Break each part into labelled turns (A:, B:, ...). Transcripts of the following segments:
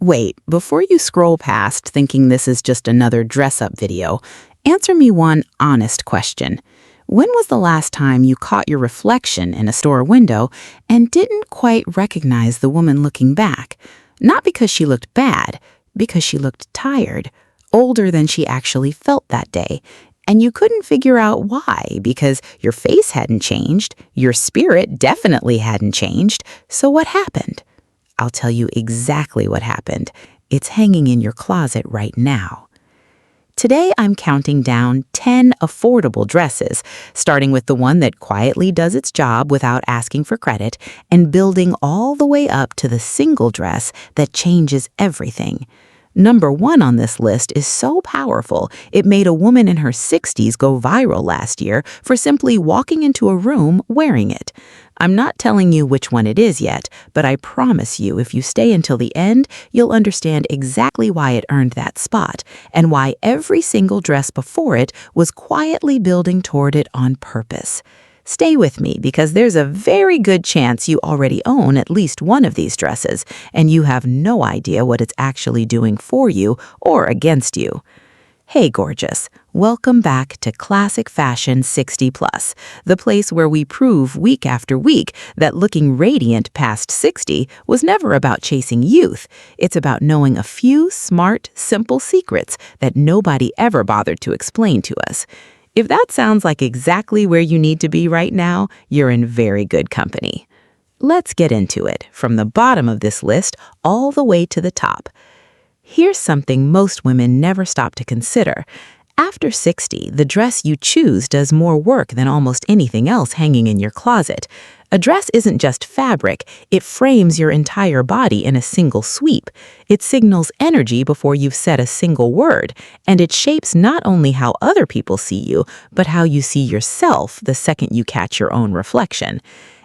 A: Wait, before you scroll past thinking this is just another dress-up video, answer me one honest question. When was the last time you caught your reflection in a store window and didn't quite recognize the woman looking back? Not because she looked bad, because she looked tired, older than she actually felt that day. And you couldn't figure out why, because your face hadn't changed, your spirit definitely hadn't changed. So what happened? I'll tell you exactly what happened. It's hanging in your closet right now. Today, I'm counting down 10 affordable dresses, starting with the one that quietly does its job without asking for credit, and building all the way up to the single dress that changes everything. Number 1 on this list is so powerful, it made a woman in her 60s go viral last year for simply walking into a room wearing it. I'm not telling you which one it is yet, but I promise you if you stay until the end, you'll understand exactly why it earned that spot and why every single dress before it was quietly building toward it on purpose. Stay with me because there's a very good chance you already own at least one of these dresses, and you have no idea what it's actually doing for you or against you. Hey gorgeous, welcome back to Classic Fashion 60 Plus, the place where we prove week after week that looking radiant past 60 was never about chasing youth. It's about knowing a few smart, simple secrets that nobody ever bothered to explain to us. If that sounds like exactly where you need to be right now, you're in very good company. Let's get into it, from the bottom of this list all the way to the top. Here's something most women never stop to consider. After 60, the dress you choose does more work than almost anything else hanging in your closet. A dress isn't just fabric, it frames your entire body in a single sweep. It signals energy before you've said a single word, and it shapes not only how other people see you, but how you see yourself the second you catch your own reflection.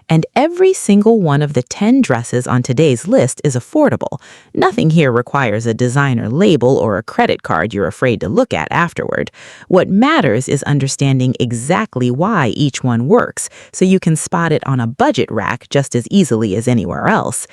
A: And every single one of the 10 dresses on today's list is affordable. Nothing here requires a designer label or a credit card you're afraid to look at afterward. What matters is understanding exactly why each one works, so you can spot it on a budget rack just as easily as anywhere else.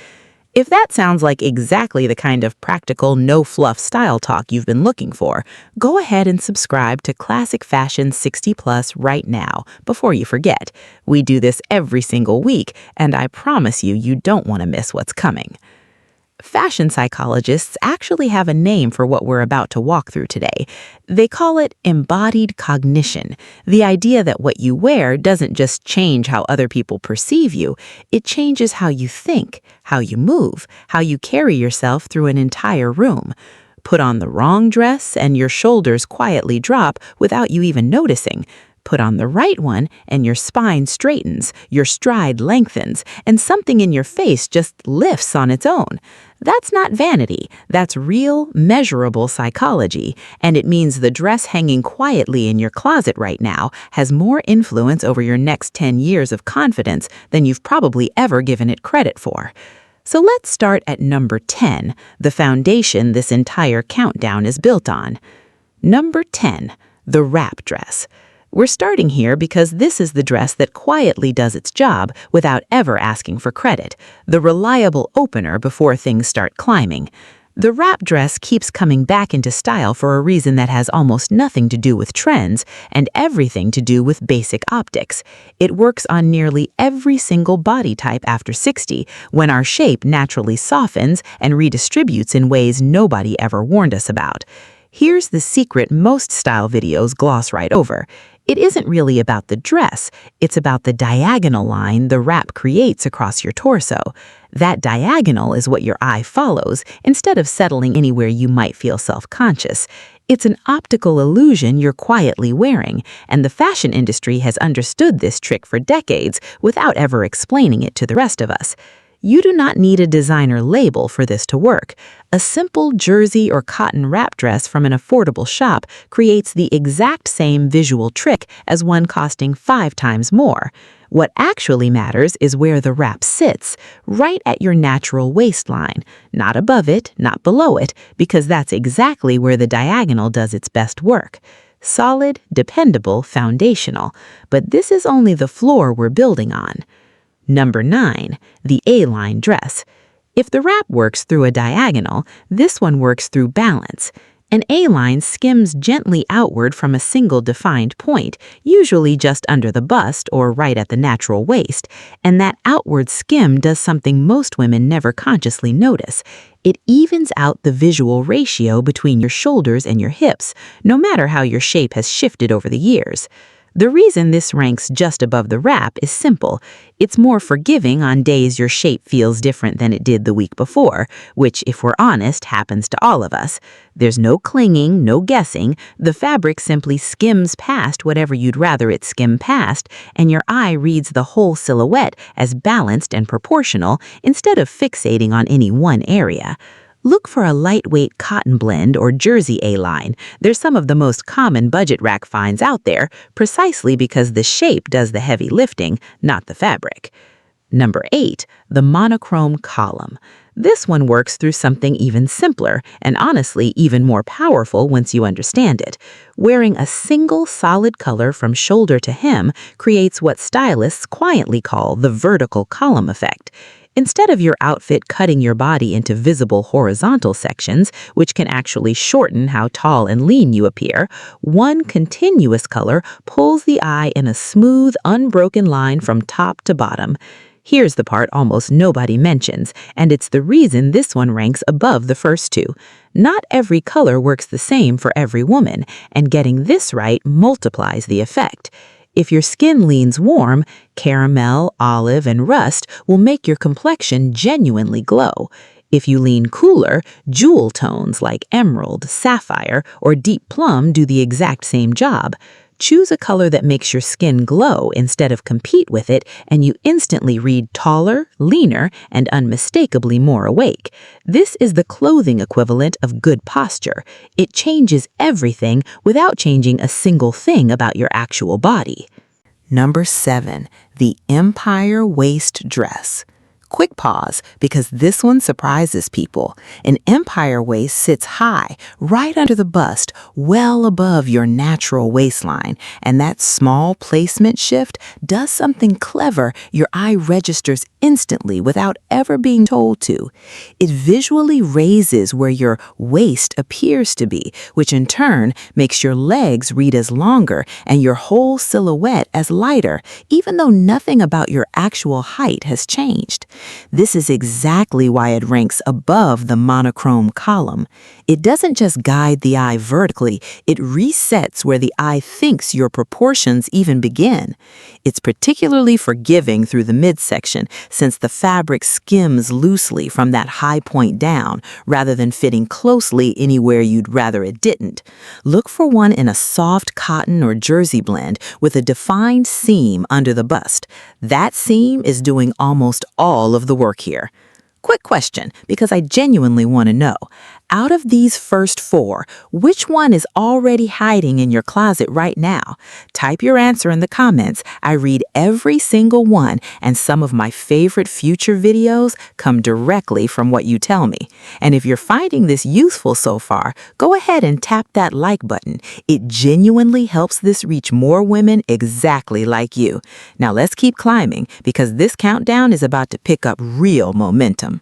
A: If that sounds like exactly the kind of practical, no-fluff style talk you've been looking for, go ahead and subscribe to Classic Fashion 60 Plus right now, before you forget. We do this every single week, and I promise you, you don't want to miss what's coming. Fashion psychologists actually have a name for what we're about to walk through today. They call it embodied cognition, the idea that what you wear doesn't just change how other people perceive you, it changes how you think, how you move, how you carry yourself through an entire room. Put on the wrong dress and your shoulders quietly drop without you even noticing. Put on the right one and your spine straightens, your stride lengthens, and something in your face just lifts on its own. That's not vanity, that's real, measurable psychology, and it means the dress hanging quietly in your closet right now has more influence over your next 10 years of confidence than you've probably ever given it credit for. So let's start at number 10, the foundation this entire countdown is built on. Number 10, the wrap dress. We're starting here because this is the dress that quietly does its job without ever asking for credit, the reliable opener before things start climbing. The wrap dress keeps coming back into style for a reason that has almost nothing to do with trends and everything to do with basic optics. It works on nearly every single body type after 60, when our shape naturally softens and redistributes in ways nobody ever warned us about. Here's the secret most style videos gloss right over. It isn't really about the dress, it's about the diagonal line the wrap creates across your torso. That diagonal is what your eye follows, instead of settling anywhere you might feel self-conscious. It's an optical illusion you're quietly wearing, and the fashion industry has understood this trick for decades without ever explaining it to the rest of us. You do not need a designer label for this to work. A simple jersey or cotton wrap dress from an affordable shop creates the exact same visual trick as one costing 5 times more. What actually matters is where the wrap sits, right at your natural waistline, not above it, not below it, because that's exactly where the diagonal does its best work. Solid, dependable, foundational. But this is only the floor we're building on. Number 9, the A-line dress. If the wrap works through a diagonal, this one works through balance. An A-line skims gently outward from a single defined point, usually just under the bust or right at the natural waist, and that outward skim does something most women never consciously notice. It evens out the visual ratio between your shoulders and your hips, no matter how your shape has shifted over the years. The reason this ranks just above the wrap is simple. It's more forgiving on days your shape feels different than it did the week before, which, if we're honest, happens to all of us. There's no clinging, no guessing. The fabric simply skims past whatever you'd rather it skim past, and your eye reads the whole silhouette as balanced and proportional instead of fixating on any one area. Look for a lightweight cotton blend or jersey A-line. They're some of the most common budget rack finds out there, precisely because the shape does the heavy lifting, not the fabric. Number 8, the monochrome column. This one works through something even simpler and honestly even more powerful once you understand it. Wearing a single solid color from shoulder to hem creates what stylists quietly call the vertical column effect. Instead of your outfit cutting your body into visible horizontal sections, which can actually shorten how tall and lean you appear, one continuous color pulls the eye in a smooth, unbroken line from top to bottom. Here's the part almost nobody mentions, and it's the reason this one ranks above the first two. Not every color works the same for every woman, and getting this right multiplies the effect. If your skin leans warm, caramel, olive, and rust will make your complexion genuinely glow. If you lean cooler, jewel tones like emerald, sapphire, or deep plum do the exact same job. Choose a color that makes your skin glow instead of compete with it, and you instantly read taller, leaner, and unmistakably more awake. This is the clothing equivalent of good posture. It changes everything without changing a single thing about your actual body. Number 7, the Empire waist dress. Quick pause, because this one surprises people. An empire waist sits high, right under the bust, well above your natural waistline, and that small placement shift does something clever your eye registers instantly without ever being told to. It visually raises where your waist appears to be, which in turn makes your legs read as longer and your whole silhouette as lighter, even though nothing about your actual height has changed. This is exactly why it ranks above the monochrome column. It doesn't just guide the eye vertically, it resets where the eye thinks your proportions even begin. It's particularly forgiving through the midsection, since the fabric skims loosely from that high point down, rather than fitting closely anywhere you'd rather it didn't. Look for one in a soft cotton or jersey blend with a defined seam under the bust. That seam is doing almost all of the work here. Quick question, because I genuinely want to know. Out of these first 4, which one is already hiding in your closet right now? Type your answer in the comments. I read every single one, and some of my favorite future videos come directly from what you tell me. And if you're finding this useful so far, go ahead and tap that like button. It genuinely helps this reach more women exactly like you. Now let's keep climbing, because this countdown is about to pick up real momentum.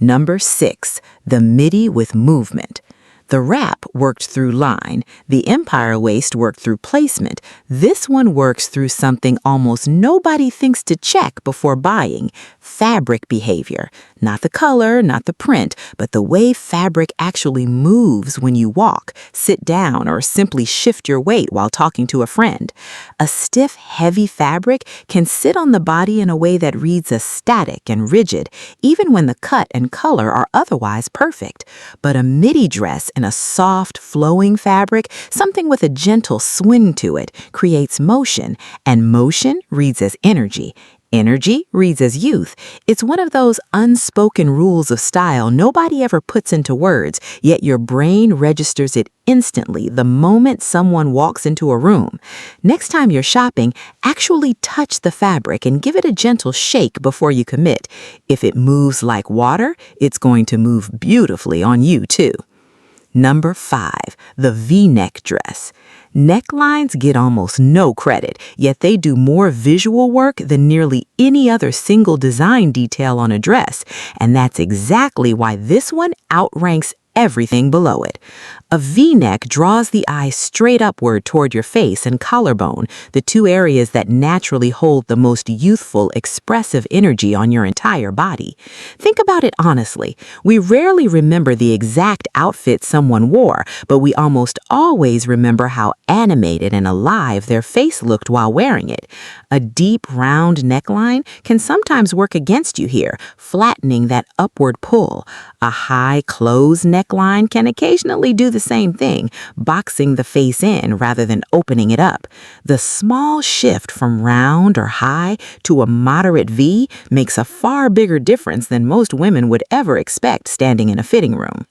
A: Number 6, the midi with movement. The wrap worked through line. The empire waist worked through placement. This one works through something almost nobody thinks to check before buying: fabric behavior. Not the color, not the print, but the way fabric actually moves when you walk, sit down, or simply shift your weight while talking to a friend. A stiff, heavy fabric can sit on the body in a way that reads as static and rigid, even when the cut and color are otherwise perfect. But a midi dress in a soft, flowing fabric, something with a gentle swing to it, creates motion, and motion reads as energy. Energy reads as youth. It's one of those unspoken rules of style nobody ever puts into words, yet your brain registers it instantly the moment someone walks into a room. Next time you're shopping, actually touch the fabric and give it a gentle shake before you commit. If it moves like water, it's going to move beautifully on you too. Number 5, the V-neck dress. Necklines get almost no credit, yet they do more visual work than nearly any other single design detail on a dress, and that's exactly why this one outranks everything below it. A V-neck draws the eye straight upward toward your face and collarbone, the two areas that naturally hold the most youthful, expressive energy on your entire body. Think about it honestly. We rarely remember the exact outfit someone wore, but we almost always remember how animated and alive their face looked while wearing it. A deep, round neckline can sometimes work against you here, flattening that upward pull. A high, closed neckline can occasionally do the same thing, boxing the face in rather than opening it up. The small shift from round or high to a moderate V makes a far bigger difference than most women would ever expect standing in a fitting room.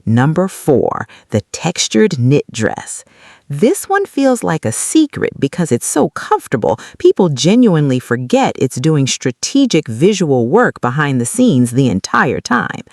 A: Number 4, the textured knit dress. This one feels like a secret because it's so comfortable, people genuinely forget it's doing strategic visual work behind the scenes the entire time.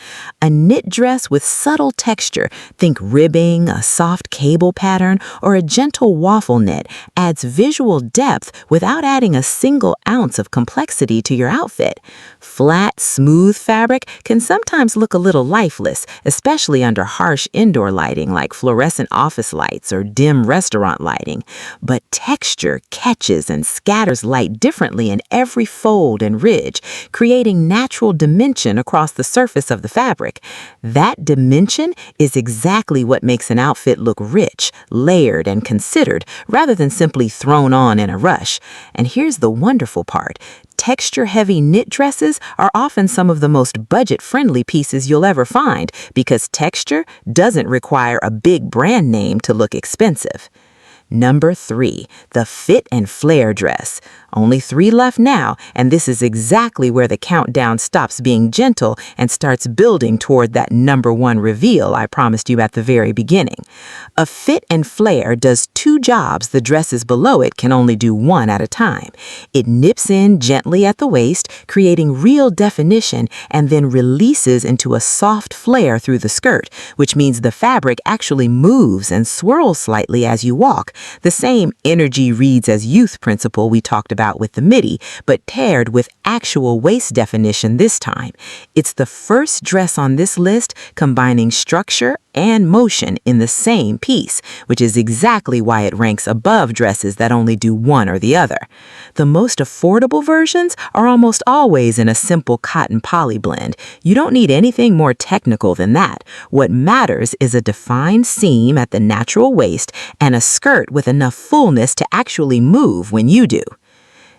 A: A knit dress with subtle texture, think ribbing, a soft cable pattern, or a gentle waffle knit, adds visual depth without adding a single ounce of complexity to your outfit. Flat, smooth fabric can sometimes look a little lifeless, especially under harsh indoor lighting like fluorescent office lights or dim restaurant lighting, but texture catches and scatters light differently in every fold and ridge, creating natural dimension across the surface of the fabric. That dimension is exactly what makes an outfit look rich, layered, and considered, rather than simply thrown on in a rush. And here's the wonderful part. Texture-heavy knit dresses are often some of the most budget-friendly pieces you'll ever find because texture doesn't require a big brand name to look expensive. Number 3, the fit and flare dress. Only 3 left now, and this is exactly where the countdown stops being gentle and starts building toward that number 1 reveal I promised you at the very beginning. A fit and flare does 2 jobs the dresses below it can only do 1 at a time. It nips in gently at the waist, creating real definition, and then releases into a soft flare through the skirt, which means the fabric actually moves and swirls slightly as you walk. The same energy reads as youth principle we talked about with the midi, but paired with actual waist definition this time. It's the first dress on this list combining structure and motion in the same piece, which is exactly why it ranks above dresses that only do one or the other. The most affordable versions are almost always in a simple cotton poly blend. You don't need anything more technical than that. What matters is a defined seam at the natural waist and a skirt with enough fullness to actually move when you do.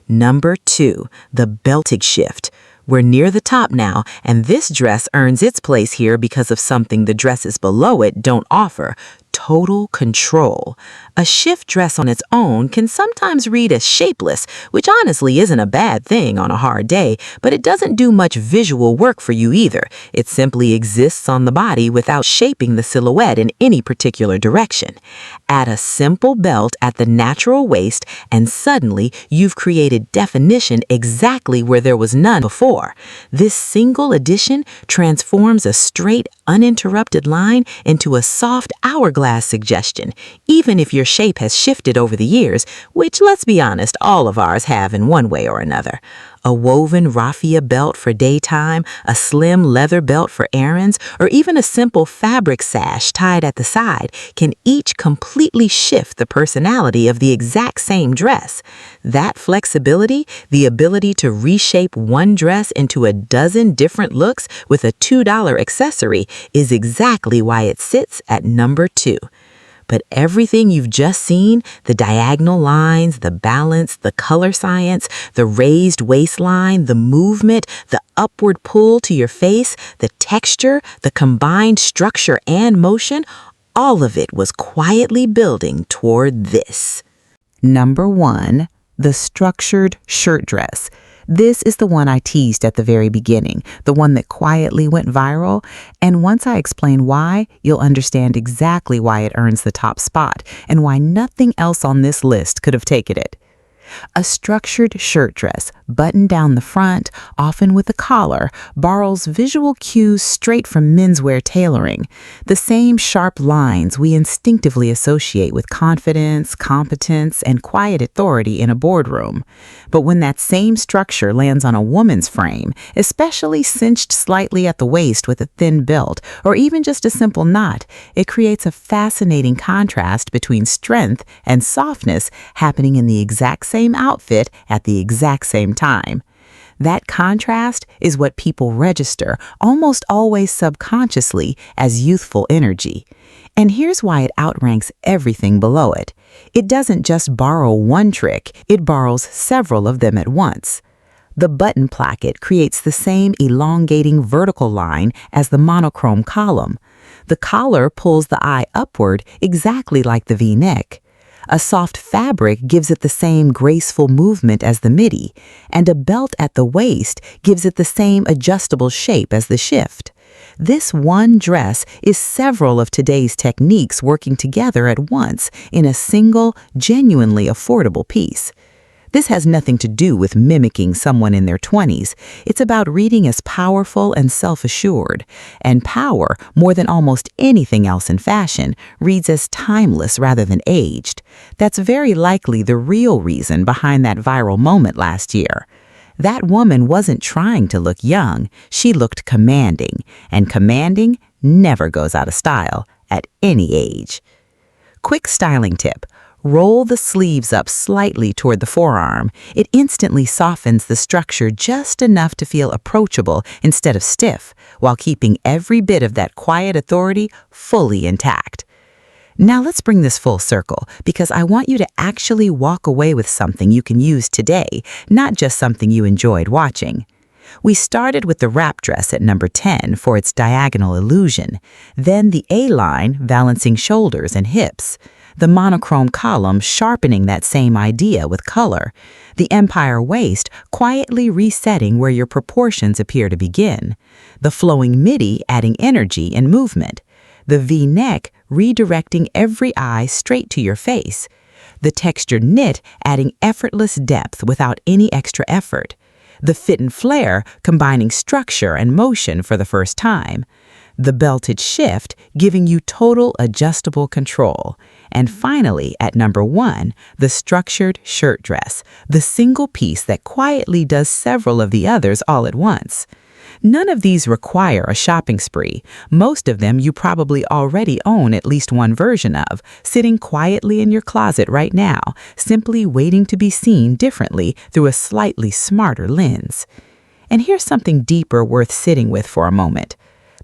A: Number 2, the belted shift. We're near the top now, and this dress earns its place here because of something the dresses below it don't offer: total control. A shift dress on its own can sometimes read as shapeless, which honestly isn't a bad thing on a hard day, but it doesn't do much visual work for you either. It simply exists on the body without shaping the silhouette in any particular direction. Add a simple belt at the natural waist, and suddenly you've created definition exactly where there was none before. This single addition transforms a straight, uninterrupted line into a soft hourglass suggestion, even if your shape has shifted over the years, which, let's be honest, all of ours have in one way or another. A woven raffia belt for daytime, a slim leather belt for errands, or even a simple fabric sash tied at the side can each completely shift the personality of the exact same dress. That flexibility, the ability to reshape one dress into a dozen different looks with a $2 accessory, is exactly why it sits at number 2. But everything you've just seen, the diagonal lines, the balance, the color science, the raised waistline, the movement, the upward pull to your face, the texture, the combined structure and motion, all of it was quietly building toward this. Number 1, the structured shirt dress. This is the one I teased at the very beginning, the one that quietly went viral, and once I explain why, you'll understand exactly why it earns the top spot and why nothing else on this list could have taken it. A structured shirt dress, buttoned down the front, often with a collar, borrows visual cues straight from menswear tailoring, the same sharp lines we instinctively associate with confidence, competence, and quiet authority in a boardroom. But when that same structure lands on a woman's frame, especially cinched slightly at the waist with a thin belt, or even just a simple knot, it creates a fascinating contrast between strength and softness happening in the exact same outfit at the exact same time. That contrast is what people register, almost always subconsciously, as youthful energy. And here's why it outranks everything below it. It doesn't just borrow one trick, it borrows several of them at once. The button placket creates the same elongating vertical line as the monochrome column. The collar pulls the eye upward exactly like the V-neck. A soft fabric gives it the same graceful movement as the midi, and a belt at the waist gives it the same adjustable shape as the shift. This one dress is several of today's techniques working together at once in a single, genuinely affordable piece. This has nothing to do with mimicking someone in their 20s. It's about reading as powerful and self-assured. And power, more than almost anything else in fashion, reads as timeless rather than aged. That's very likely the real reason behind that viral moment last year. That woman wasn't trying to look young, she looked commanding. And commanding never goes out of style at any age. Quick styling tip. Roll the sleeves up slightly toward the forearm. It instantly softens the structure just enough to feel approachable instead of stiff, while keeping every bit of that quiet authority fully intact. Now let's bring this full circle, because I want you to actually walk away with something you can use today, not just something you enjoyed watching. We started with the wrap dress at number 10 for its diagonal illusion, then the A-line balancing shoulders and hips, the monochrome column sharpening that same idea with color, the empire waist quietly resetting where your proportions appear to begin, the flowing midi adding energy and movement, the V-neck redirecting every eye straight to your face, the textured knit adding effortless depth without any extra effort, the fit and flare combining structure and motion for the first time, the belted shift giving you total adjustable control, and finally, at number 1, the structured shirt dress, the single piece that quietly does several of the others all at once. None of these require a shopping spree. Most of them you probably already own at least one version of, sitting quietly in your closet right now, simply waiting to be seen differently through a slightly smarter lens. And here's something deeper worth sitting with for a moment.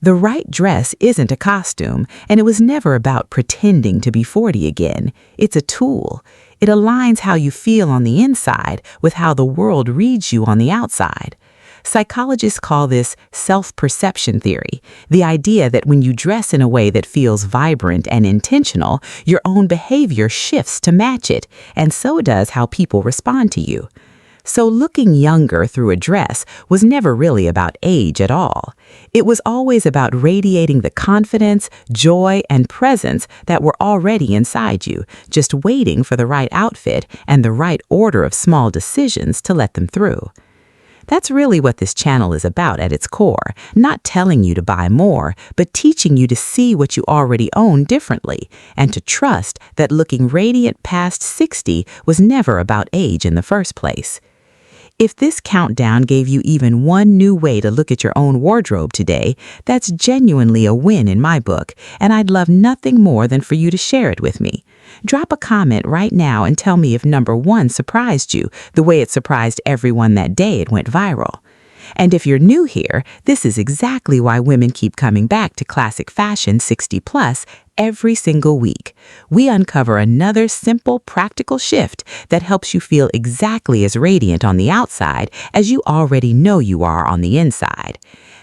A: The right dress isn't a costume, and it was never about pretending to be 40 again. It's a tool. It aligns how you feel on the inside with how the world reads you on the outside. Psychologists call this self-perception theory, the idea that when you dress in a way that feels vibrant and intentional, your own behavior shifts to match it, and so does how people respond to you. So looking younger through a dress was never really about age at all. It was always about radiating the confidence, joy, and presence that were already inside you, just waiting for the right outfit and the right order of small decisions to let them through. That's really what this channel is about at its core, not telling you to buy more, but teaching you to see what you already own differently, and to trust that looking radiant past 60 was never about age in the first place. If this countdown gave you even one new way to look at your own wardrobe today, that's genuinely a win in my book, and I'd love nothing more than for you to share it with me. Drop a comment right now and tell me if number 1 surprised you the way it surprised everyone that day it went viral. And if you're new here, this is exactly why women keep coming back to Classic Fashion 60 Plus every single week. We uncover another simple, practical shift that helps you feel exactly as radiant on the outside as you already know you are on the inside.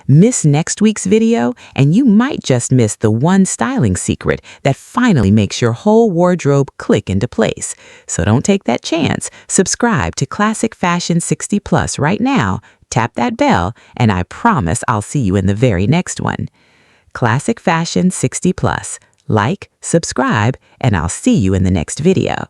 A: Miss next week's video, and you might just miss the one styling secret that finally makes your whole wardrobe click into place. So don't take that chance. Subscribe to Classic Fashion 60 Plus right now. Tap that bell, and I promise I'll see you in the very next one. Classic Fashion 60 Plus. Like, subscribe, and I'll see you in the next video.